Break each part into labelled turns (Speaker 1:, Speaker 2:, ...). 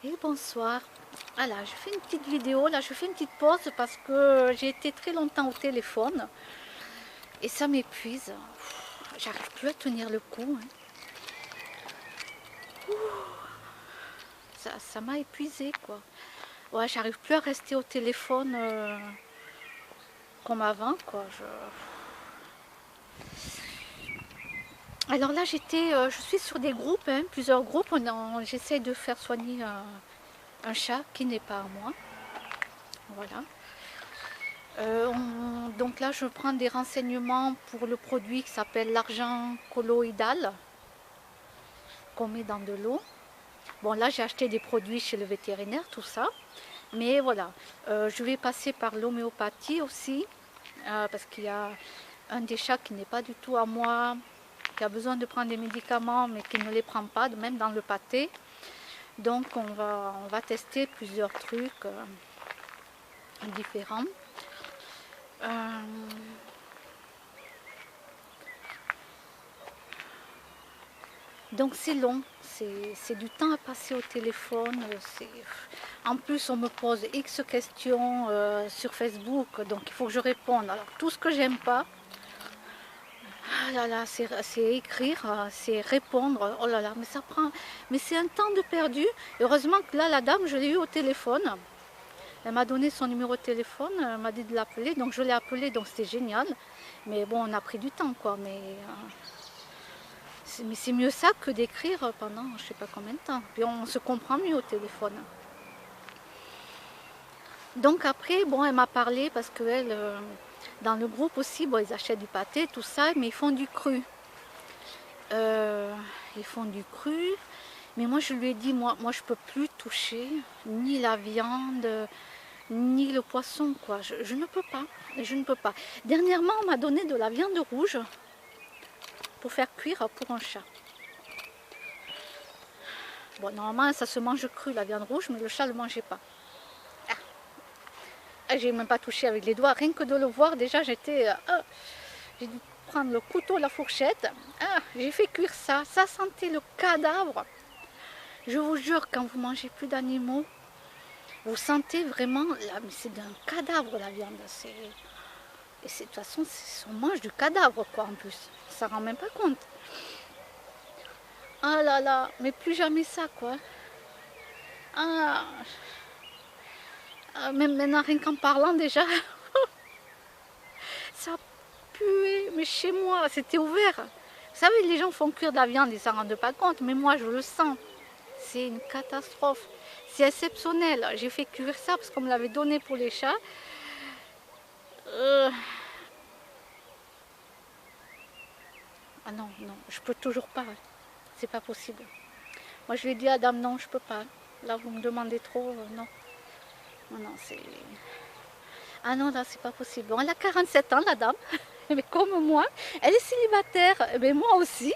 Speaker 1: Et bonsoir. Voilà, je fais une petite vidéo, là je fais une petite pause parce que j'ai été très longtemps au téléphone et ça m'épuise. J'arrive plus à tenir le coup, hein. Ça m'a épuisé quoi. Ouais, j'arrive plus à rester au téléphone comme avant quoi. Alors là je suis sur des groupes, hein, plusieurs groupes. J'essaie de faire soigner un chat qui n'est pas à moi. Voilà. Donc là, je prends des renseignements pour le produit qui s'appelle l'argent colloïdal qu'on met dans de l'eau. Bon, là, j'ai acheté des produits chez le vétérinaire, tout ça. Mais voilà, je vais passer par l'homéopathie aussi, parce qu'il y a un des chats qui n'est pas du tout à moi, qui a besoin de prendre des médicaments, mais qui ne les prend pas, même dans le pâté. Donc, on va tester plusieurs trucs différents. Euh, Donc c'est long, c'est du temps à passer au téléphone. En plus, on me pose X questions sur Facebook, donc il faut que je réponde. Alors tout ce que j'aime pas, ah là là, c'est écrire, c'est répondre. Oh là là, mais ça prend, mais c'est un temps de perdu. Heureusement que là, la dame, je l'ai eu au téléphone. Elle m'a donné son numéro de téléphone, elle m'a dit de l'appeler, donc je l'ai appelé, donc c'était génial. Mais bon, on a pris du temps, quoi. Mais c'est mieux ça que d'écrire pendant je sais pas combien de temps. Puis on se comprend mieux au téléphone. Donc après, bon, elle m'a parlé parce qu'elle, dans le groupe aussi, bon, ils achètent du pâté, tout ça, mais ils font du cru. Euh, Ils font du cru. Mais moi, je lui ai dit, moi je peux plus toucher ni la viande, ni le poisson, quoi. Je ne peux pas. Je ne peux pas. Dernièrement, on m'a donné de la viande rouge pour faire cuire pour un chat. Bon, normalement, ça se mange cru, la viande rouge, mais le chat ne le mangeait pas. J'ai même pas touché avec les doigts. Rien que de le voir, déjà, j'ai dû prendre le couteau, la fourchette. J'ai fait cuire ça. Ça sentait le cadavre. Je vous jure, quand vous mangez plus d'animaux, vous sentez vraiment, là, mais c'est d'un cadavre la viande. Et de toute façon, on mange du cadavre, quoi, en plus. Ça rend même pas compte. Ah là là, mais plus jamais ça, quoi. Ah, même maintenant, rien qu'en parlant déjà, ça puait. Mais chez moi, c'était ouvert. Vous savez, les gens font cuire de la viande, ils ne s'en rendent pas compte, mais moi, je le sens. C'est une catastrophe. C'est exceptionnel. J'ai fait cuire ça parce qu'on me l'avait donné pour les chats. Euh, Ah non, non, je peux toujours pas. C'est pas possible. Moi, je lui ai dit à dame, non, je peux pas. Là, vous me demandez trop, non. Non, non, c'est... Ah non, là, c'est pas possible. Bon, elle a 47 ans, la dame. Mais comme moi, elle est célibataire. Mais moi aussi.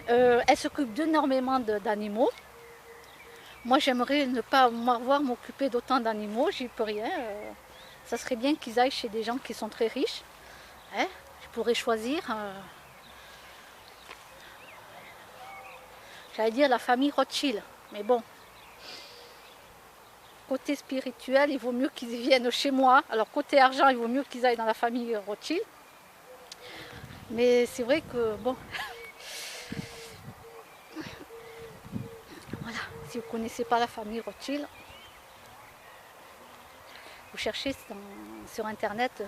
Speaker 1: Elle s'occupe d'énormément d'animaux. Moi, j'aimerais ne pas avoir m'occuper d'autant d'animaux. J'y peux rien. Ça serait bien qu'ils aillent chez des gens qui sont très riches. Hein. Je pourrais choisir... j'allais dire la famille Rothschild. Mais bon, côté spirituel, il vaut mieux qu'ils viennent chez moi. Alors côté argent, il vaut mieux qu'ils aillent dans la famille Rothschild. Mais c'est vrai que, bon, voilà, si vous ne connaissez pas la famille Rothschild, vous cherchez sur Internet,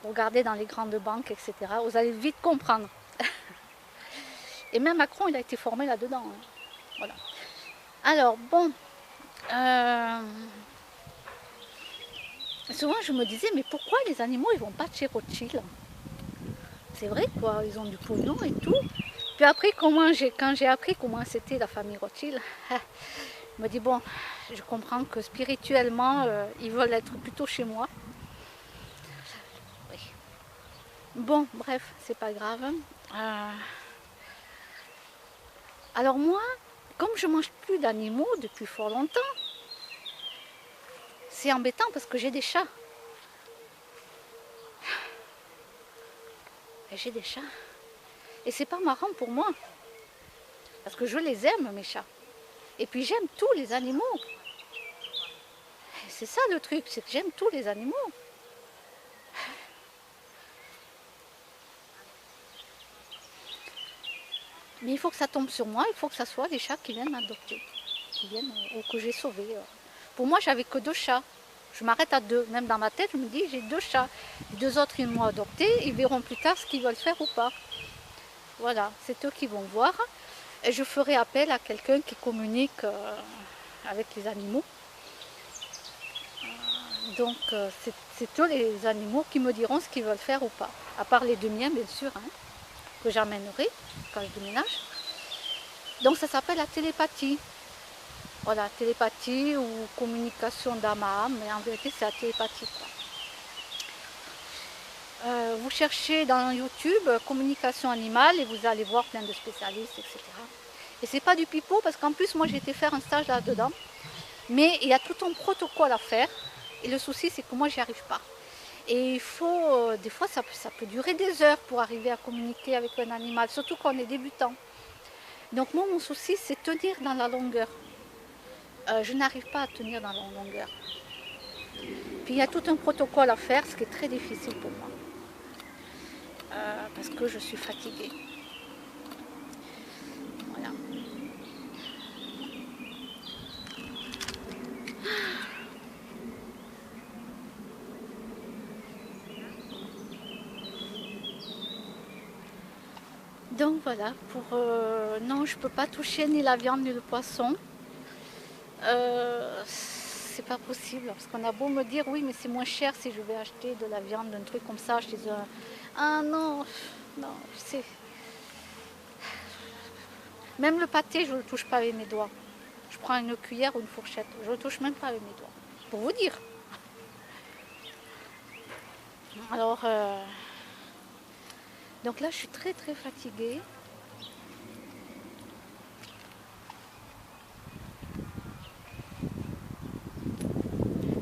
Speaker 1: vous regardez dans les grandes banques, etc. Vous allez vite comprendre. Et même Macron, il a été formé là-dedans, hein. Voilà. Alors, bon, souvent je me disais, mais pourquoi les animaux, ils vont pas chez Rothschild? C'est vrai, quoi, ils ont du pognon et tout. Puis après, quand j'ai appris comment c'était la famille Rothschild, je me dis, bon, je comprends que spirituellement, ils veulent être plutôt chez moi. Oui. Bon, bref, c'est pas grave. Euh, alors moi, comme je mange plus d'animaux depuis fort longtemps, c'est embêtant parce que j'ai des chats. Et j'ai des chats. Et c'est pas marrant pour moi. Parce que je les aime, mes chats. Et puis j'aime tous les animaux. C'est ça le truc, c'est que j'aime tous les animaux. Mais il faut que ça tombe sur moi, il faut que ça soit les chats qui viennent m'adopter, qui viennent, ou que j'ai sauvés. Pour moi, j'avais que 2 chats. Je m'arrête à 2. Même dans ma tête, je me dis, j'ai 2 chats. Les 2 autres, ils m'ont adopté. Ils verront plus tard ce qu'ils veulent faire ou pas. Voilà, c'est eux qui vont voir. Et je ferai appel à quelqu'un qui communique avec les animaux. Donc, c'est eux, les animaux, qui me diront ce qu'ils veulent faire ou pas. À part les 2 miens, bien sûr, hein, que j'emmènerai quand je déménage. Donc, ça s'appelle la télépathie. Voilà, télépathie ou communication d'âme à âme, mais en vérité c'est la télépathie, quoi. Vous cherchez dans YouTube communication animale et vous allez voir plein de spécialistes, etc. Et c'est pas du pipeau parce qu'en plus moi j'ai été faire un stage là-dedans, mais il y a tout un protocole à faire et le souci c'est que moi j'y arrive pas. Et il faut, des fois ça peut durer des heures pour arriver à communiquer avec un animal, surtout quand on est débutant. Donc moi mon souci c'est tenir dans la longueur. Je n'arrive pas à tenir dans la longueur. Puis il y a tout un protocole à faire, ce qui est très difficile pour moi. Parce que je suis fatiguée. Voilà. Donc voilà, non, je ne peux pas toucher ni la viande ni le poisson. C'est pas possible, parce qu'on a beau me dire oui mais c'est moins cher si je vais acheter de la viande, un truc comme ça chez un... Ah non, non, c'est... Même le pâté je ne le touche pas avec mes doigts. Je prends une cuillère ou une fourchette, je ne le touche même pas avec mes doigts. Pour vous dire. Alors, donc là je suis très très fatiguée.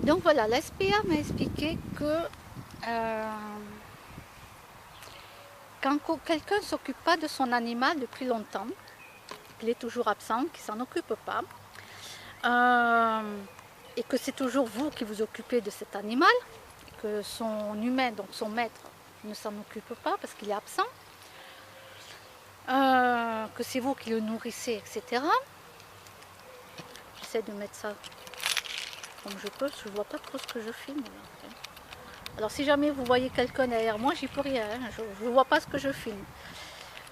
Speaker 1: Donc voilà, la SPA m'a expliqué que quand quelqu'un ne s'occupe pas de son animal depuis longtemps, qu'il est toujours absent, qu'il ne s'en occupe pas, et que c'est toujours vous qui vous occupez de cet animal, que son humain, donc son maître, ne s'en occupe pas parce qu'il est absent, que c'est vous qui le nourrissez, etc. J'essaie de mettre ça comme je peux, parce que je ne vois pas trop ce que je filme. Alors si jamais vous voyez quelqu'un derrière moi, j'y peux rien, hein, je ne vois pas ce que je filme.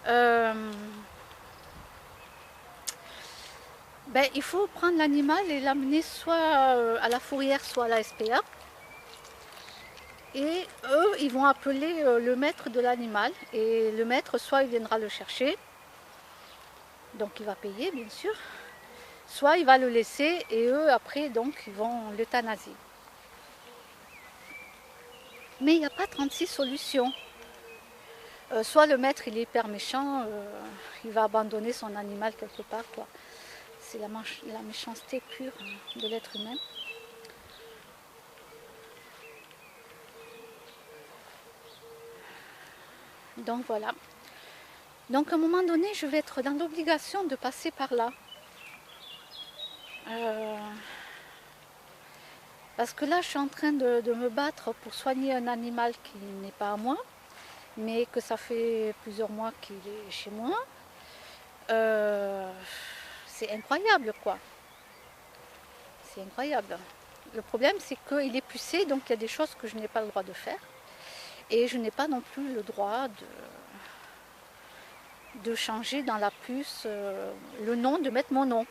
Speaker 1: Ben, il faut prendre l'animal et l'amener soit à la fourrière, soit à la SPA. Et eux, ils vont appeler le maître de l'animal. Et le maître, soit il viendra le chercher, donc il va payer bien sûr, soit il va le laisser et eux, après, donc, ils vont l'euthanasier. Mais il n'y a pas 36 solutions. Soit le maître, il est hyper méchant, il va abandonner son animal quelque part, quoi. C'est la méchanceté pure de l'être humain. Donc voilà. Donc à un moment donné, je vais être dans l'obligation de passer par là. Parce que là, je suis en train de me battre pour soigner un animal qui n'est pas à moi, mais que ça fait plusieurs mois qu'il est chez moi. C'est incroyable, quoi. C'est incroyable. Le problème, c'est qu'il est pucé, donc il y a des choses que je n'ai pas le droit de faire. Et je n'ai pas non plus le droit de changer dans la puce le nom, de mettre mon nom.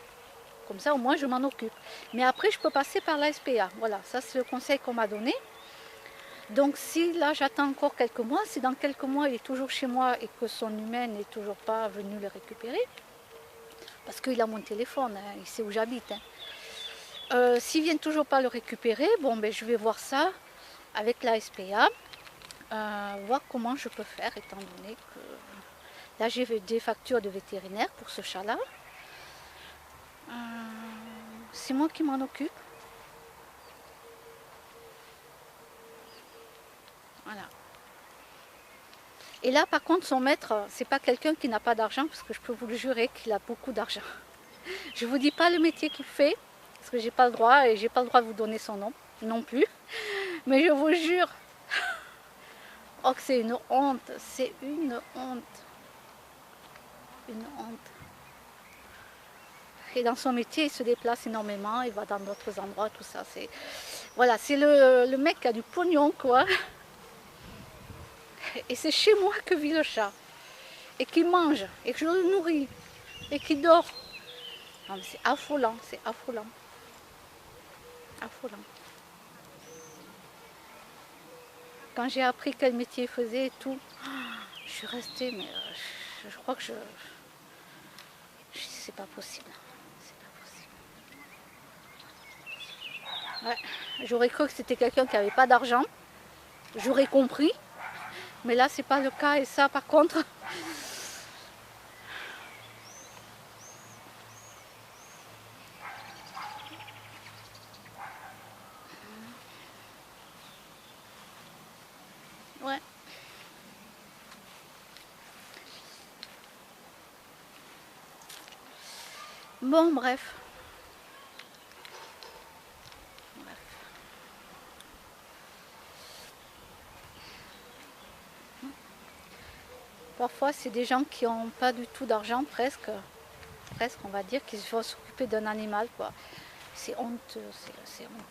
Speaker 1: Comme ça, au moins, je m'en occupe. Mais après, je peux passer par la SPA. Voilà, ça, c'est le conseil qu'on m'a donné. Donc, si là, j'attends encore quelques mois, si dans quelques mois, il est toujours chez moi et que son humain n'est toujours pas venu le récupérer, parce qu'il a mon téléphone, hein, il sait où j'habite. Hein. S'ils ne viennent toujours pas le récupérer, bon, ben, je vais voir ça avec la SPA, voir comment je peux faire, étant donné que là, j'ai des factures de vétérinaire pour ce chat-là. C'est moi qui m'en occupe. Voilà. Et là, par contre, son maître, c'est pas quelqu'un qui n'a pas d'argent, parce que je peux vous le jurer qu'il a beaucoup d'argent. Je vous dis pas le métier qu'il fait, parce que j'ai pas le droit, et j'ai pas le droit de vous donner son nom, non plus. Mais je vous jure, oh que c'est une honte, c'est une honte. Une honte. Et dans son métier, il se déplace énormément, il va dans d'autres endroits, tout ça. Voilà, c'est le mec qui a du pognon, quoi. Et c'est chez moi que vit le chat. Et qui mange, et que je le nourris, et qui dort. C'est affolant, c'est affolant. Affolant. Quand j'ai appris quel métier il faisait et tout, je suis restée, mais je crois que c'est pas possible. C'est pas possible. Ouais, j'aurais cru que c'était quelqu'un qui n'avait pas d'argent. J'aurais compris. Mais là, c'est pas le cas. Et ça, par contre... Ouais. Bon, bref. Parfois, c'est des gens qui n'ont pas du tout d'argent, presque, on va dire, qui vont s'occuper d'un animal, quoi. C'est honteux, c'est honteux, c'est honteux.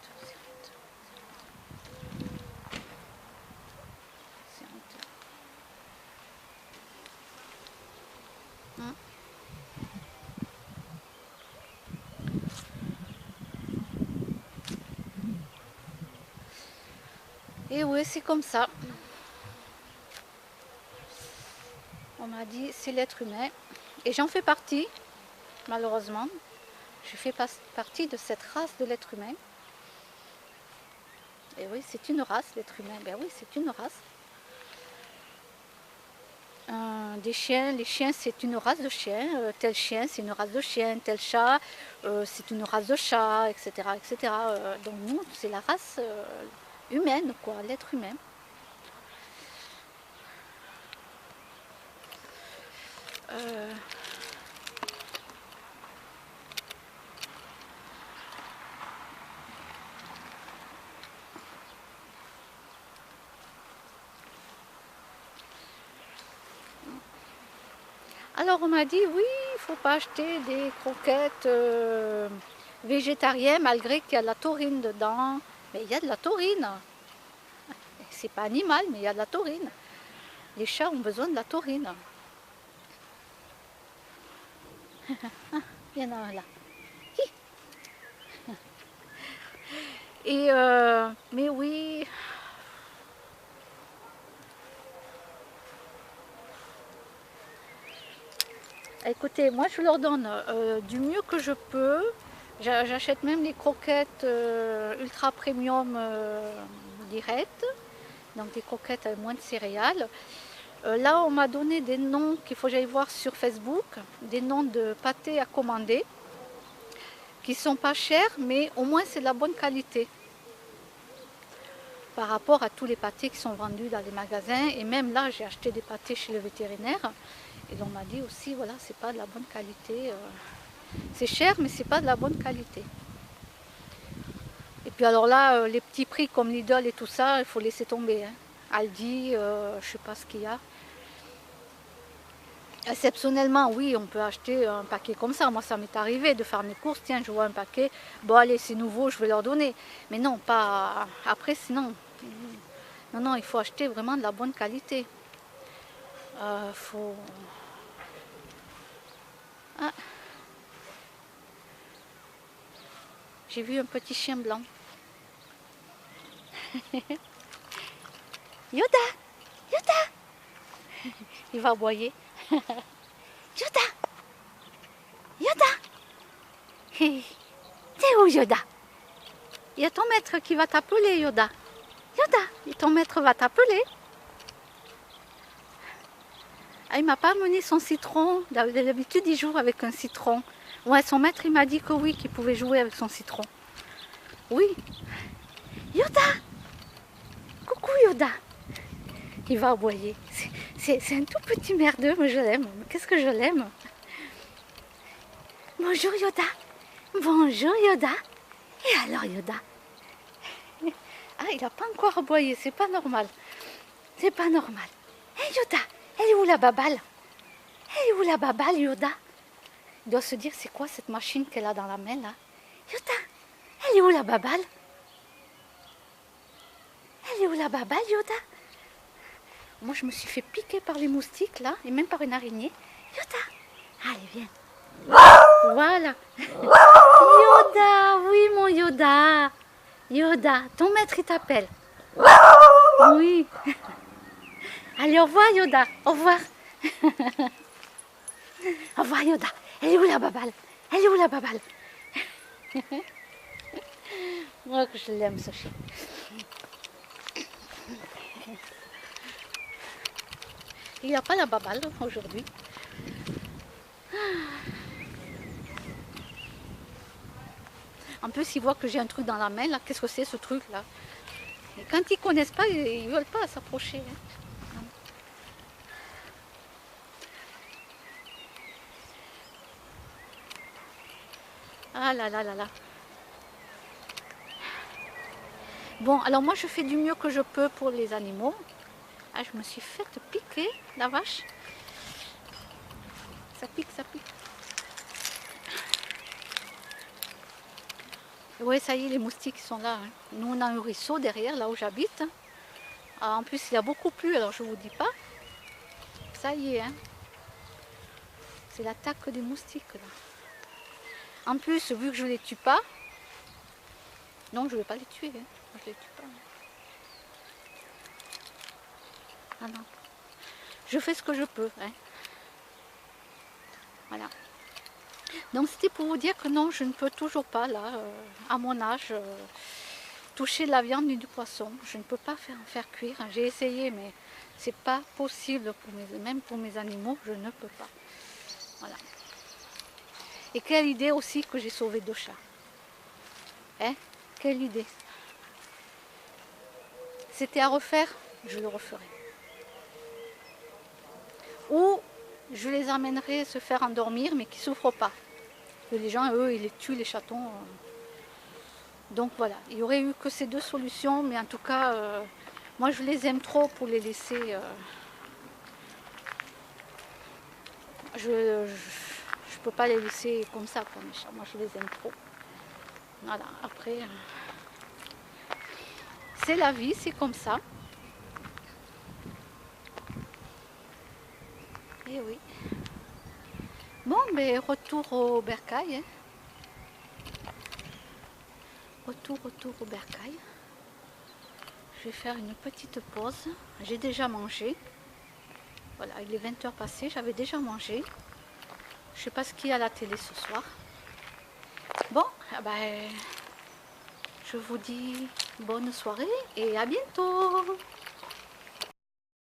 Speaker 1: C'est honteux. Et oui, c'est comme ça. On m'a dit, c'est l'être humain. Et j'en fais partie, malheureusement. Je fais partie de cette race de l'être humain. Et oui, c'est une race, l'être humain. Ben oui, c'est une race. Des chiens, les chiens, c'est une race de chiens. Tel chien, c'est une race de chien. Tel chat, c'est une race de chat, etc. etc. Donc nous, c'est la race humaine, quoi, l'être humain. Alors on m'a dit oui, il ne faut pas acheter des croquettes végétariennes malgré qu'il y a de la taurine dedans. Mais il y a de la taurine. C'est pas animal, mais il y a de la taurine. Les chats ont besoin de la taurine. Il y en a un là. Et mais oui. Écoutez, moi je leur donne du mieux que je peux. J'achète même les croquettes ultra premium directes. Donc des croquettes avec moins de céréales. Là on m'a donné des noms qu'il faut que j'aille voir sur Facebook. Des noms de pâtés à commander. Qui sont pas chers, mais au moins c'est de la bonne qualité. Par rapport à tous les pâtés qui sont vendus dans les magasins. Et même là j'ai acheté des pâtés chez le vétérinaire. Et on m'a dit aussi, voilà, c'est pas de la bonne qualité. C'est cher, mais c'est pas de la bonne qualité. Et puis alors là, les petits prix comme Lidl et tout ça, il faut laisser tomber. Hein. Aldi, je sais pas ce qu'il y a. Exceptionnellement, oui, on peut acheter un paquet comme ça. Moi, ça m'est arrivé de faire mes courses. Tiens, je vois un paquet. Bon, allez, c'est nouveau, je vais leur donner. Mais non, pas après, sinon. Non, non, il faut acheter vraiment de la bonne qualité. Faut... Ah. J'ai vu un petit chien blanc. Yoda! Yoda! Il va aboyer. Yoda! Yoda! T'es où, Yoda? Il y a ton maître qui va t'appeler, Yoda. Yoda! Et ton maître va t'appeler. Ah, il m'a pas amené son citron. D'habitude, il joue avec un citron. Ouais, son maître, il m'a dit que oui, qu'il pouvait jouer avec son citron. Oui. Yoda! Coucou, Yoda! Il va aboyer. C'est un tout petit merdeux, mais je l'aime. Qu'est-ce que je l'aime? Bonjour Yoda. Bonjour Yoda. Et alors Yoda? Ah, il n'a pas encore aboyé, c'est pas normal. C'est pas normal. Hé Yoda, elle est où la babale? Elle est où la babale Yoda? Il doit se dire c'est quoi cette machine qu'elle a dans la main là? Yoda, elle est où la babale? Elle est où la babale Yoda? Moi je me suis fait piquer par les moustiques là, et même par une araignée. Yoda, allez viens. Voilà. Yoda, oui mon Yoda. Yoda, ton maître il t'appelle. Oui. Allez, au revoir Yoda, au revoir. Au revoir Yoda. Elle est où la babale? Elle est où la babale? Moi que je l'aime ce chien. Il n'y a pas la babale aujourd'hui. En plus, ils voient que j'ai un truc dans la main, là. Qu'est-ce que c'est ce truc, là? Et quand ils ne connaissent pas, ils ne veulent pas s'approcher. Ah là là là là. Bon, alors moi, je fais du mieux que je peux pour les animaux. Ah, je me suis faite piquer, la vache. Ça pique, ça pique. Oui, ça y est, les moustiques sont là. Hein. Nous, on a un ruisseau derrière, là où j'habite. Ah, en plus, il y a beaucoup plu, alors je ne vous dis pas. Ça y est, hein. C'est l'attaque des moustiques, là. En plus, vu que je ne les tue pas, non, je ne vais pas les tuer. Hein. Je les tue pas. Ah non. Je fais ce que je peux. Hein. Voilà. Donc c'était pour vous dire que non, je ne peux toujours pas, là, à mon âge, toucher de la viande ni du poisson. Je ne peux pas faire cuire. J'ai essayé, mais c'est pas possible, même pour mes animaux, je ne peux pas. Voilà. Et quelle idée aussi que j'ai sauvé 2 chats. Hein? Quelle idée. C'était à refaire, je le referai. Ou je les amènerai se faire endormir, mais qui ne souffrent pas. Que les gens, eux, ils les tuent, les chatons. Donc voilà, il n'y aurait eu que ces 2 solutions, mais en tout cas, moi je les aime trop pour les laisser. Je ne peux pas les laisser comme ça, quoi, mes chats. Moi je les aime trop. Voilà, après, c'est la vie, c'est comme ça. Et oui. Bon, mais retour au bercail. Hein. Retour au bercail. Je vais faire une petite pause. J'ai déjà mangé. Voilà, il est 20h passé, j'avais déjà mangé. Je ne sais pas ce qu'il y a à la télé ce soir. Bon, ben, je vous dis bonne soirée et à bientôt.